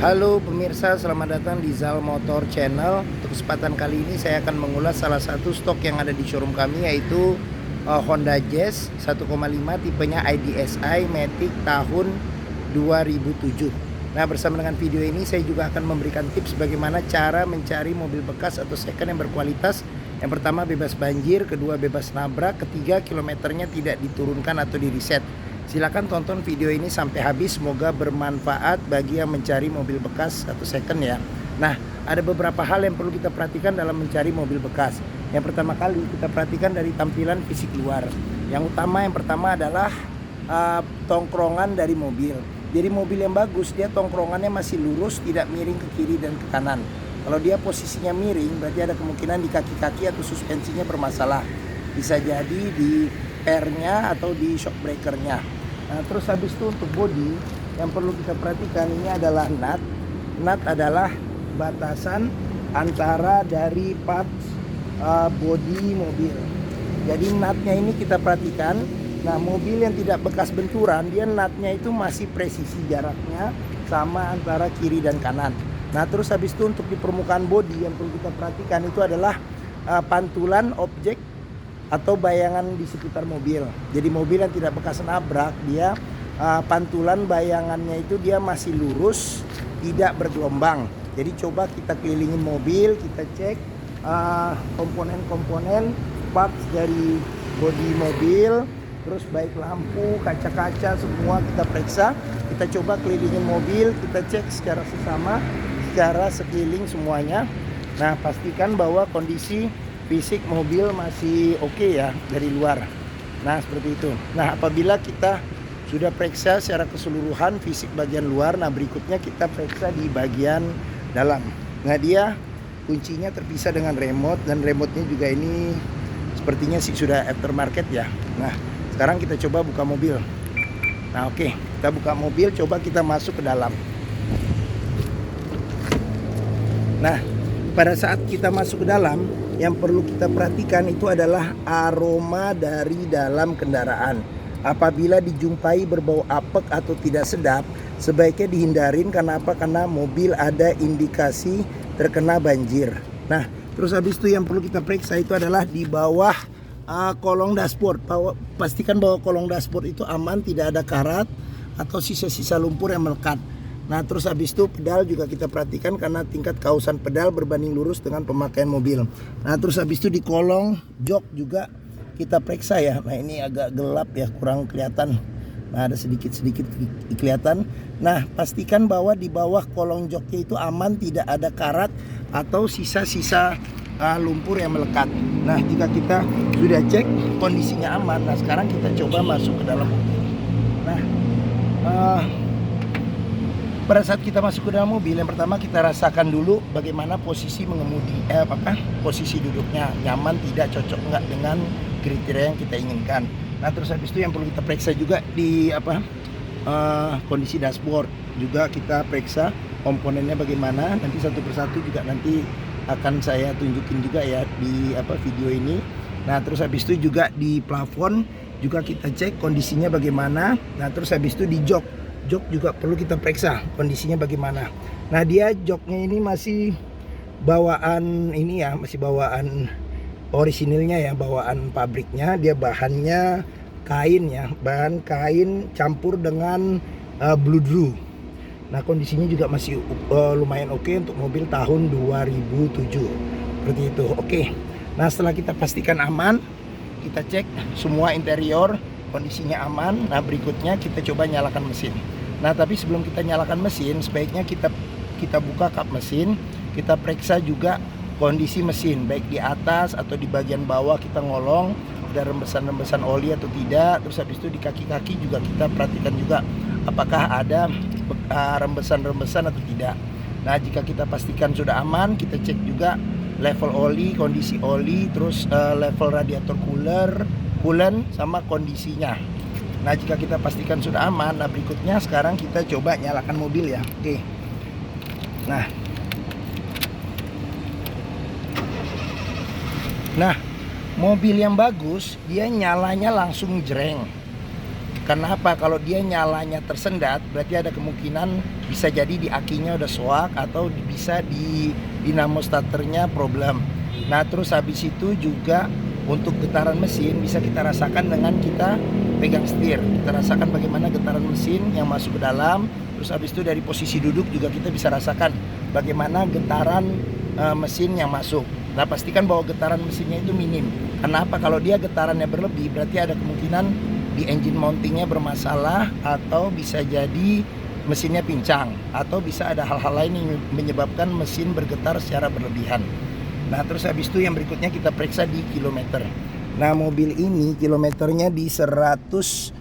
Halo pemirsa, selamat datang di Zal Motor Channel. Untuk kesempatan kali ini saya akan mengulas salah satu stok yang ada di showroom kami, yaitu Honda Jazz 1,5 tipenya IDSI Matic tahun 2007. Nah, bersama dengan video ini saya juga akan memberikan tips bagaimana cara mencari mobil bekas atau second yang berkualitas. Yang pertama, bebas banjir, kedua bebas nabrak, ketiga kilometernya tidak diturunkan atau di reset. Silakan tonton video ini sampai habis, semoga bermanfaat bagi yang mencari mobil bekas atau second ya. Nah, ada beberapa hal yang perlu kita perhatikan dalam mencari mobil bekas. Yang pertama kali kita perhatikan dari tampilan fisik luar. Yang pertama adalah tongkrongan dari mobil. Jadi mobil yang bagus, dia tongkrongannya masih lurus, tidak miring ke kiri dan ke kanan. Kalau dia posisinya miring, berarti ada kemungkinan di kaki-kaki atau suspensinya bermasalah. Bisa jadi di pairnya atau di shock breakernya. Nah, terus habis itu untuk bodi yang perlu kita perhatikan, ini adalah nut. Nut adalah batasan antara dari parts bodi mobil. Jadi nutnya ini kita perhatikan. Nah, mobil yang tidak bekas benturan, dia nutnya itu masih presisi jaraknya sama antara kiri dan kanan. Nah, terus habis itu untuk di permukaan bodi yang perlu kita perhatikan itu adalah pantulan objek atau bayangan di sekitar mobil. Jadi mobil yang tidak bekas nabrak, dia pantulan bayangannya itu dia masih lurus, tidak bergelombang. Jadi coba kita kelilingin mobil, kita cek komponen-komponen parts dari bodi mobil, terus baik lampu, kaca-kaca semua kita periksa. Kita coba kelilingin mobil, kita cek secara sesama, secara sekeliling semuanya. Nah, pastikan bahwa kondisi fisik mobil masih oke ya dari luar. Nah, seperti itu. Nah, apabila kita sudah periksa secara keseluruhan fisik bagian luar, nah berikutnya kita periksa di bagian dalam. Nah, dia kuncinya terpisah dengan remote, dan remote-nya juga ini sepertinya sih sudah aftermarket ya. Nah, sekarang kita coba buka mobil. Nah, oke, kita buka mobil, coba kita masuk ke dalam. Nah, pada saat kita masuk ke dalam, yang perlu kita perhatikan itu adalah aroma dari dalam kendaraan. Apabila dijumpai berbau apek atau tidak sedap, sebaiknya dihindarin. Karena apa? Karena mobil ada indikasi terkena banjir. Nah, terus habis itu yang perlu kita periksa itu adalah di bawah kolong dashboard. Pastikan bahwa kolong dashboard itu aman, tidak ada karat atau sisa-sisa lumpur yang melekat. Nah, terus habis itu pedal juga kita perhatikan karena tingkat kausan pedal berbanding lurus dengan pemakaian mobil. Nah, terus habis itu di kolong jok juga kita periksa ya. Nah, ini agak gelap ya, kurang kelihatan. Nah, ada sedikit-sedikit kelihatan. Nah, pastikan bahwa di bawah kolong joknya itu aman, tidak ada karat atau sisa-sisa lumpur yang melekat. Nah, jika kita sudah cek kondisinya aman, nah sekarang kita coba masuk ke dalam mobil. Nah, pada saat kita masuk ke dalam mobil, yang pertama kita rasakan dulu bagaimana posisi mengemudi, posisi duduknya nyaman, tidak, cocok nggak dengan kriteria yang kita inginkan. Nah, terus habis itu yang perlu kita periksa juga di kondisi dashboard, juga kita periksa komponennya bagaimana. Nanti satu persatu juga nanti akan saya tunjukin juga ya di video ini. Nah, terus habis itu juga di plafon juga kita cek kondisinya bagaimana. Nah, terus habis itu di jok juga perlu kita periksa kondisinya bagaimana. Nah, dia joknya ini masih bawaan ini ya, masih bawaan orisinilnya ya, bawaan pabriknya. Dia bahannya kain ya, bahan kain campur dengan bludru. Nah, kondisinya juga masih lumayan oke untuk mobil tahun 2007 seperti itu. Oke. Nah, setelah kita pastikan aman, kita cek semua interior kondisinya aman. Nah, berikutnya kita coba nyalakan mesin. Nah, tapi sebelum kita nyalakan mesin, sebaiknya kita buka kap mesin, kita periksa juga kondisi mesin, baik di atas atau di bagian bawah kita ngolong, ada rembesan-rembesan oli atau tidak. Terus habis itu di kaki-kaki juga kita perhatikan juga apakah ada rembesan-rembesan atau tidak. Nah, jika kita pastikan sudah aman, kita cek juga level oli, kondisi oli, terus level radiator coolant sama kondisinya. Nah, jika kita pastikan sudah aman, nah berikutnya sekarang kita coba nyalakan mobil ya. Oke. Nah, mobil yang bagus dia nyalanya langsung jreng. Kenapa? Kalau dia nyalanya tersendat, berarti ada kemungkinan bisa jadi di akinya udah soak atau bisa di dinamo starternya problem. Nah terus habis itu juga untuk getaran mesin bisa kita rasakan dengan kita pegang setir. Kita rasakan bagaimana getaran mesin yang masuk ke dalam. Terus habis itu dari posisi duduk juga kita bisa rasakan bagaimana getaran mesin yang masuk. Nah pastikan bahwa getaran mesinnya itu minim. Kenapa? Kalau dia getarannya berlebih berarti ada kemungkinan di engine mountingnya bermasalah, atau bisa jadi mesinnya pincang, atau bisa ada hal-hal lain yang menyebabkan mesin bergetar secara berlebihan. Nah terus habis itu yang berikutnya kita periksa di kilometer. Nah mobil ini kilometernya di 112.000.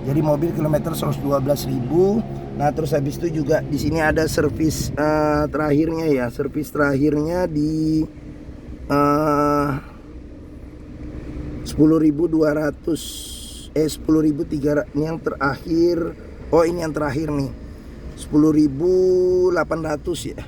Jadi mobil kilometer 112.000. Nah terus habis itu juga di sini ada servis terakhirnya ya. Servis terakhirnya di 10.200 10.300. Ini yang terakhir. Oh ini yang terakhir nih, 10.800 ya,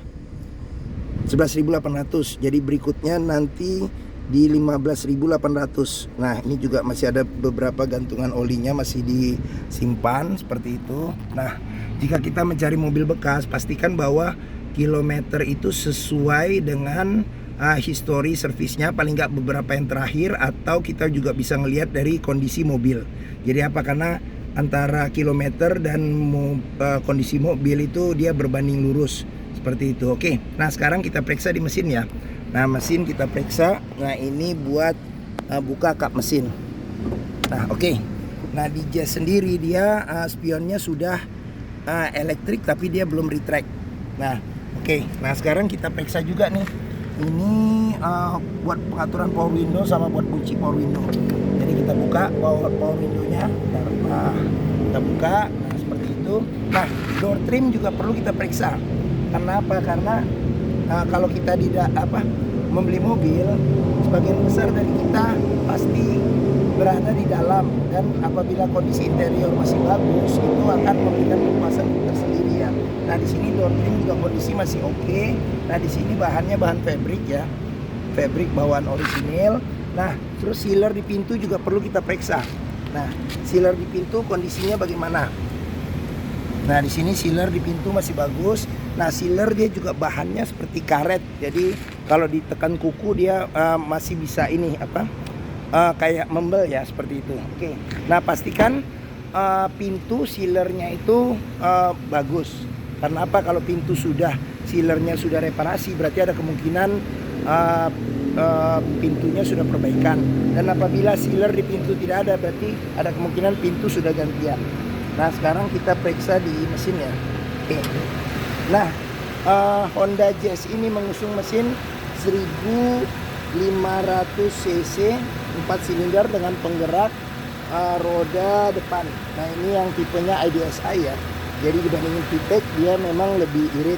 11.800. Jadi berikutnya nanti di 15.800. Nah ini juga masih ada beberapa gantungan olinya masih disimpan seperti itu. Nah jika kita mencari mobil bekas, pastikan bahwa kilometer itu sesuai dengan histori servisnya, paling nggak beberapa yang terakhir, atau kita juga bisa ngelihat dari kondisi mobil. Jadi apa, karena antara kilometer dan kondisi mobil itu dia berbanding lurus seperti itu. Oke, nah sekarang kita periksa di mesin ya. Nah mesin kita periksa. Nah ini buat buka kap mesin. Nah oke. Nah di Jazz sendiri dia spionnya sudah elektrik tapi dia belum retract. Nah oke. Nah sekarang kita periksa juga nih. Ini buat pengaturan power window sama buat kunci power window. Jadi kita buka power window-nya. Kita buka. Nah seperti itu. Nah door trim juga perlu kita periksa. Kenapa? Karena kalau kita tidak membeli mobil, sebagian besar dari kita pasti berada di dalam, dan apabila kondisi interior masih bagus itu akan memberikan kepuasan tersendiri ya. Nah di sini door trim juga kondisi masih oke. Nah di sini bahannya bahan fabric ya, fabric bawaan orisinil. Nah terus sealer di pintu juga perlu kita periksa. Nah sealer di pintu kondisinya bagaimana? Nah di sini sealer di pintu masih bagus. Nah sealer dia juga bahannya seperti karet, jadi kalau ditekan kuku dia masih bisa ini kayak membel ya, seperti itu. Oke. Nah pastikan pintu sealernya itu bagus. Karena apa? Kalau pintu sealernya sudah reparasi, berarti ada kemungkinan pintunya sudah perbaikan. Dan apabila sealer di pintu tidak ada, berarti ada kemungkinan pintu sudah gantian. Nah sekarang kita periksa di mesin ya. Oke. Nah Honda Jazz ini mengusung mesin 1500 cc 4 silinder dengan penggerak roda depan. Nah ini yang tipenya IDSI ya. Jadi dibandingin VTEC dia memang lebih irit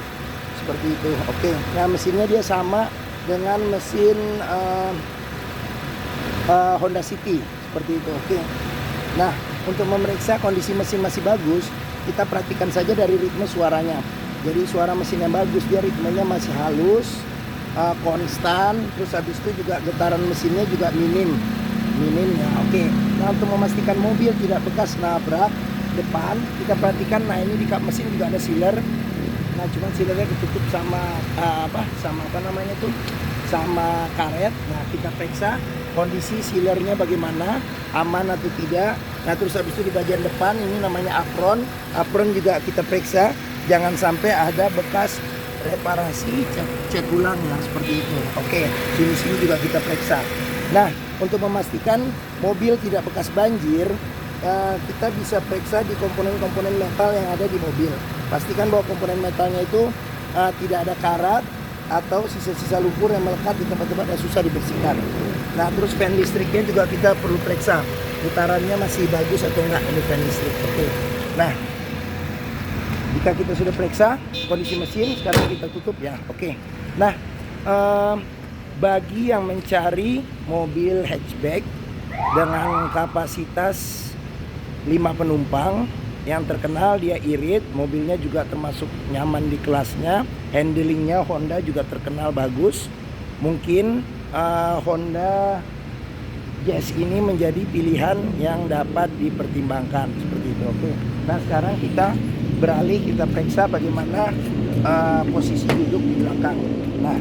seperti itu. Oke. Nah mesinnya dia sama dengan mesin Honda City seperti itu. Oke. Nah untuk memeriksa kondisi mesin masih bagus, kita perhatikan saja dari ritme suaranya. Jadi suara mesin yang bagus, dia ritmenya masih halus, konstan. Terus habis itu juga getaran mesinnya juga minim ya. Oke. Nah untuk memastikan mobil tidak bekas nabrak depan, kita perhatikan. Nah ini di kap mesin juga ada sealer. Nah cuman sealernya ditutup sama sama karet. Nah kita periksa kondisi sealernya bagaimana, aman atau tidak. Nah terus habis itu di bagian depan ini namanya apron. Apron juga kita periksa, jangan sampai ada bekas reparasi, cek ulang ya, seperti itu. Oke, sini juga kita periksa. Nah untuk memastikan mobil tidak bekas banjir, kita bisa periksa di komponen-komponen metal yang ada di mobil. Pastikan bahwa komponen metalnya itu tidak ada karat atau sisa-sisa lumpur yang melekat di tempat-tempat yang susah dibersihkan. Nah terus fan listriknya juga kita perlu periksa, putarannya masih bagus atau enggak ini fan listrik. Oke. Nah jika kita sudah periksa kondisi mesin, sekarang kita tutup ya. Oke. Nah bagi yang mencari mobil hatchback dengan kapasitas 5 penumpang, yang terkenal dia irit, mobilnya juga termasuk nyaman di kelasnya, handlingnya Honda juga terkenal bagus, mungkin Honda Jazz ini menjadi pilihan yang dapat dipertimbangkan seperti itu. Oke. Nah sekarang kita beralih, kita periksa bagaimana posisi duduk di belakang. Nah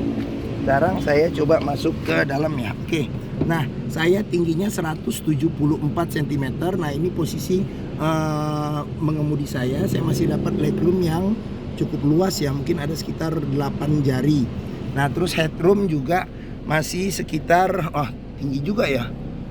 sekarang saya coba masuk ke dalam ya. Oke. Nah saya tingginya 174 cm. Nah ini posisi mengemudi saya masih dapat legroom yang cukup luas ya, mungkin ada sekitar 8 jari. Nah terus headroom juga masih sekitar tinggi juga ya,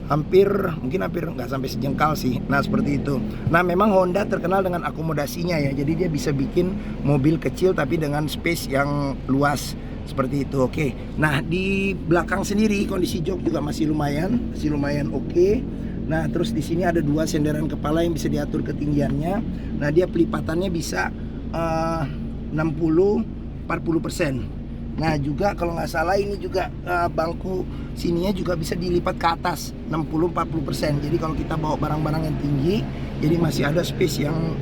mungkin hampir nggak sampai sejengkal sih. Nah seperti itu. Nah memang Honda terkenal dengan akomodasinya ya, jadi dia bisa bikin mobil kecil tapi dengan space yang luas seperti itu. Oke. Nah di belakang sendiri kondisi jok juga masih lumayan oke. Nah terus di sini ada 2 senderan kepala yang bisa diatur ketinggiannya. Nah dia pelipatannya bisa 60-40%. Nah juga kalau nggak salah ini juga bangku sininya juga bisa dilipat ke atas 60-40%. Jadi kalau kita bawa barang-barang yang tinggi, jadi masih ada space yang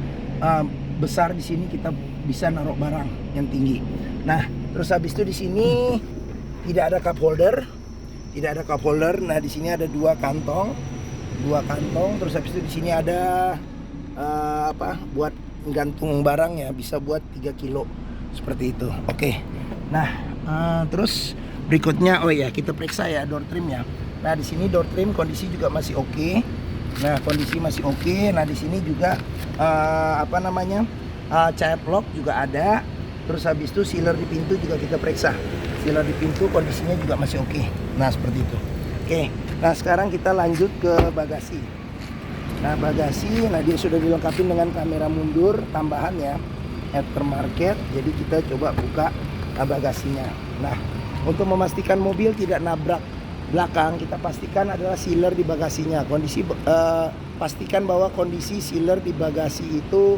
besar di sini, kita bisa naruh barang yang tinggi. Nah terus habis itu di sini tidak ada cup holder. Nah di sini ada 2 kantong. Terus habis itu di sini ada buat gantung barang ya, bisa buat 3 kilo seperti itu. Oke. Nah terus berikutnya kita periksa ya door trim ya. Nah di sini door trim kondisi juga masih oke. Nah kondisi masih oke. Nah di sini juga child lock juga ada. Terus habis itu sealer di pintu juga kita periksa. Sealer di pintu kondisinya juga masih oke. Nah seperti itu. Oke. Nah sekarang kita lanjut ke bagasi. Nah bagasi, dia sudah dilengkapi dengan kamera mundur tambahan ya, aftermarket. Jadi kita coba buka bagasinya. Nah untuk memastikan mobil tidak nabrak belakang, kita pastikan adalah sealer di bagasinya. Pastikan bahwa kondisi sealer di bagasi itu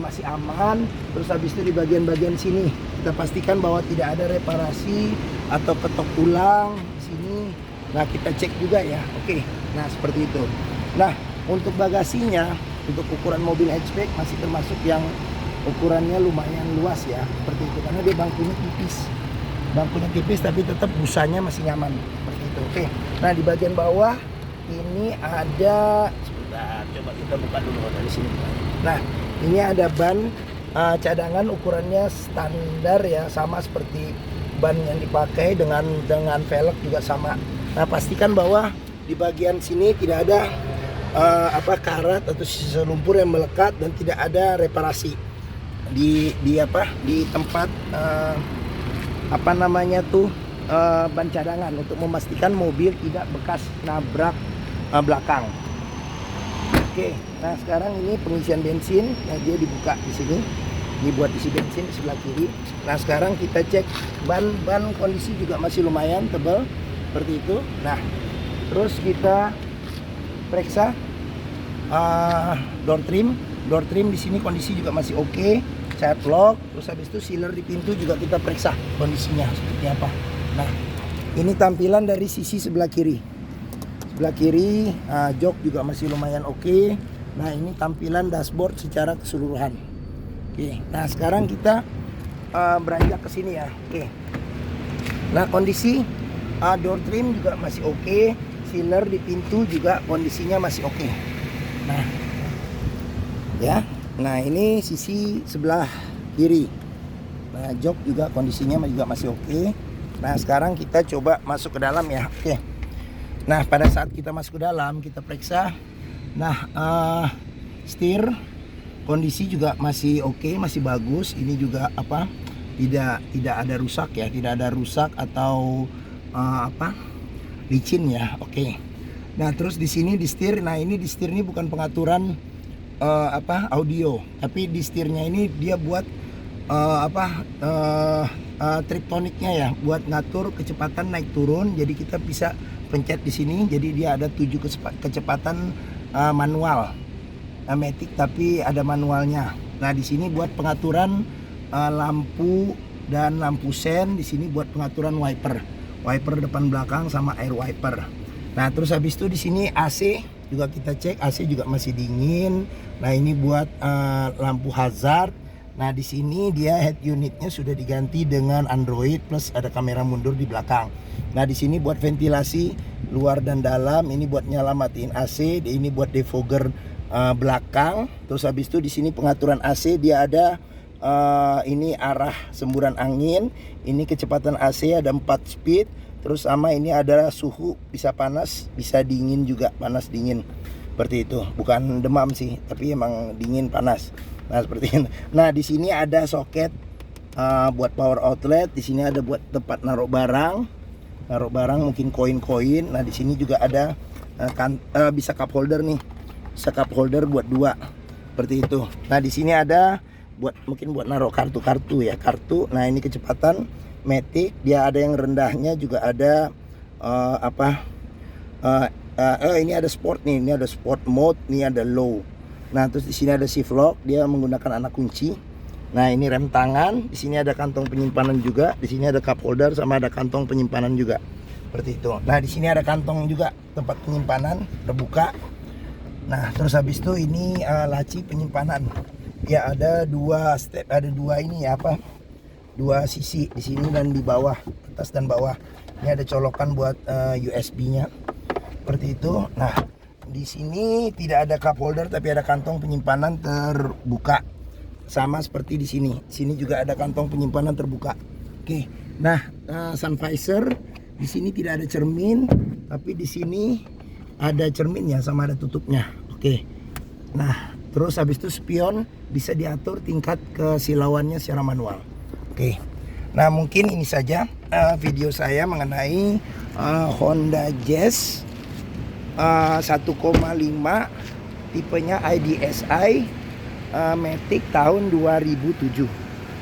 masih aman. Terus habis itu di bagian-bagian sini kita pastikan bahwa tidak ada reparasi atau ketok ulang di sini. Nah kita cek juga ya. Oke. Nah seperti itu. Nah untuk bagasinya, untuk ukuran mobil hatchback masih termasuk yang ukurannya lumayan luas ya, seperti itu, karena dia bangkunya tipis tapi tetap busanya masih nyaman seperti itu. Oke. Nah di bagian bawah ini ada, sebentar, coba kita buka dulu dari sini. Nah ini ada ban cadangan, ukurannya standar ya, sama seperti ban yang dipakai, dengan velg juga sama. Nah pastikan bahwa di bagian sini tidak ada karat atau sisa lumpur yang melekat, dan tidak ada reparasi di tempat ban cadangan, untuk memastikan mobil tidak bekas nabrak belakang. Oke. Nah sekarang ini pengisian bensin, dia dibuka di sini, ini buat isi bensin di sebelah kiri. Nah sekarang kita cek ban kondisi juga masih lumayan tebal seperti itu. Nah terus kita periksa door trim di sini kondisi juga masih oke. Child lock, terus habis itu sealer di pintu juga kita periksa kondisinya seperti apa. Nah ini tampilan dari sisi sebelah kiri. Jok juga masih lumayan oke. Nah ini tampilan dashboard secara keseluruhan. Oke. Nah sekarang kita beranjak ke sini ya. Oke. Nah kondisi door trim juga masih oke. Sealer di pintu juga kondisinya masih oke. Nah, ya. Nah, ini sisi sebelah kiri. Nah, jok juga kondisinya juga masih oke. Nah, sekarang kita coba masuk ke dalam ya. Oke. Nah, pada saat kita masuk ke dalam, kita periksa. Nah, setir kondisi juga masih oke, masih bagus. Ini juga tidak ada rusak ya, tidak ada rusak atau licin ya. Oke. Nah terus di sini di setir, ini di setir ini bukan pengaturan audio, tapi di setirnya ini dia buat triptoniknya ya, buat ngatur kecepatan naik turun. Jadi kita bisa pencet di sini, jadi dia ada 7 kecepatan manual, matic tapi ada manualnya. Nah di sini buat pengaturan lampu dan lampu sen, di sini buat pengaturan wiper depan belakang sama air wiper. Nah terus habis itu di sini AC juga kita cek, AC juga masih dingin. Nah ini buat lampu hazard. Nah di sini dia head unitnya sudah diganti dengan Android plus ada kamera mundur di belakang. Nah di sini buat ventilasi luar dan dalam, ini buat nyala matiin AC, ini buat defogger belakang. Terus habis itu di sini pengaturan AC, dia ada ini arah semburan angin, ini kecepatan AC ada 4 speed. Terus sama ini ada suhu, bisa panas bisa dingin juga, panas dingin seperti itu. Bukan demam sih, tapi emang dingin panas. Nah seperti ini. Nah di sini ada soket buat power outlet. Di sini ada buat tempat naruh barang mungkin koin-koin. Nah di sini juga ada bisa cup holder nih, bisa cup holder buat 2 seperti itu. Nah di sini ada mungkin buat naruh kartu ya, kartu. Nah ini kecepatan matic, dia ada yang rendahnya juga ada ini ada sport nih, ini ada sport mode, ini ada low. Nah terus di sini ada shift lock, dia menggunakan anak kunci. Nah ini rem tangan, di sini ada kantong penyimpanan juga, di sini ada cup holder sama ada kantong penyimpanan juga seperti itu. Nah di sini ada kantong juga tempat penyimpanan terbuka. Nah terus habis itu ini laci penyimpanan, ya ada 2 step, ada 2 ini ya dua sisi di sini dan di bawah, atas dan bawah. Ini ada colokan buat USB-nya seperti itu. Nah di sini tidak ada cup holder tapi ada kantong penyimpanan terbuka, sama seperti di sini. Sini juga ada kantong penyimpanan terbuka. Oke. Nah, sun visor di sini tidak ada cermin, tapi di sini ada cerminnya sama ada tutupnya. Oke. Nah, terus habis itu spion bisa diatur tingkat kesilauannya secara manual. Oke. Nah, mungkin ini saja video saya mengenai Honda Jazz 1,5 tipenya IDSI Matic tahun 2007.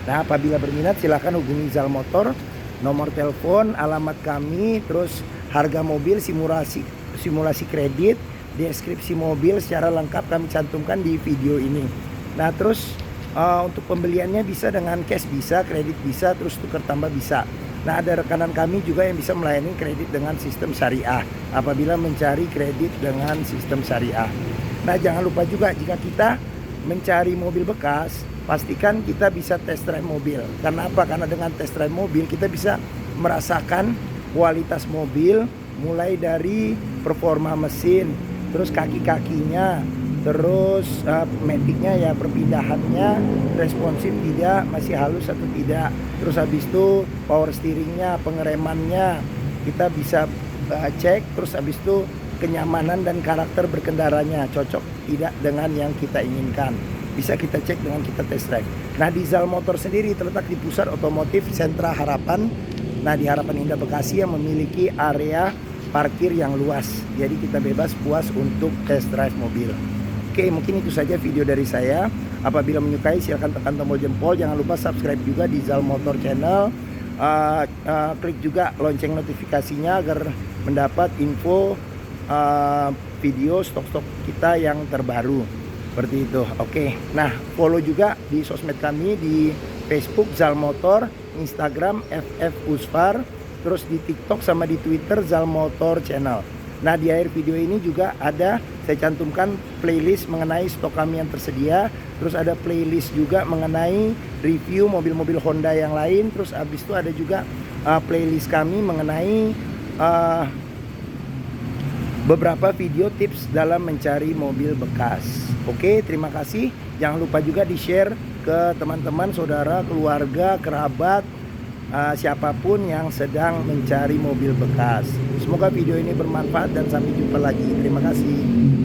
Nah apabila berminat silahkan hubungi Zal Motor, nomor telepon, alamat kami, terus harga mobil, simulasi kredit, deskripsi mobil secara lengkap kami cantumkan di video ini. Nah terus untuk pembeliannya bisa dengan cash, bisa kredit, bisa terus tukar tambah bisa. Nah ada rekanan kami juga yang bisa melayani kredit dengan sistem syariah apabila mencari kredit dengan sistem syariah. Nah jangan lupa juga jika kita mencari mobil bekas, pastikan kita bisa test drive mobil. Karena apa? Karena dengan test drive mobil kita bisa merasakan kualitas mobil, mulai dari performa mesin, terus kaki-kakinya, terus maticnya ya, perpindahannya responsif tidak, masih halus atau tidak. Terus habis itu power steeringnya, pengeremannya kita bisa cek. Terus habis itu kenyamanan dan karakter berkendaranya cocok tidak dengan yang kita inginkan, bisa kita cek dengan kita test drive. Nah di Zal Motor sendiri terletak di pusat otomotif Sentra Harapan. Nah di Harapan Indah Bekasi yang memiliki area parkir yang luas, jadi kita bebas puas untuk test drive mobil. Oke, mungkin itu saja video dari saya. Apabila menyukai silahkan tekan tombol jempol, jangan lupa subscribe juga di Zal Motor channel. Klik juga lonceng notifikasinya agar mendapat info video stok-stok kita yang terbaru seperti itu. Oke. Nah follow juga di sosmed kami, di Facebook Zal Motor, Instagram FF Usfar, terus di TikTok sama di Twitter Zal Motor channel. Nah di akhir video ini juga ada saya cantumkan playlist mengenai stok kami yang tersedia, terus ada playlist juga mengenai review mobil-mobil Honda yang lain, terus habis itu ada juga playlist kami mengenai beberapa video tips dalam mencari mobil bekas. Oke, terima kasih. Jangan lupa juga di-share ke teman-teman, saudara, keluarga, kerabat, siapapun yang sedang mencari mobil bekas. Semoga video ini bermanfaat dan sampai jumpa lagi. Terima kasih.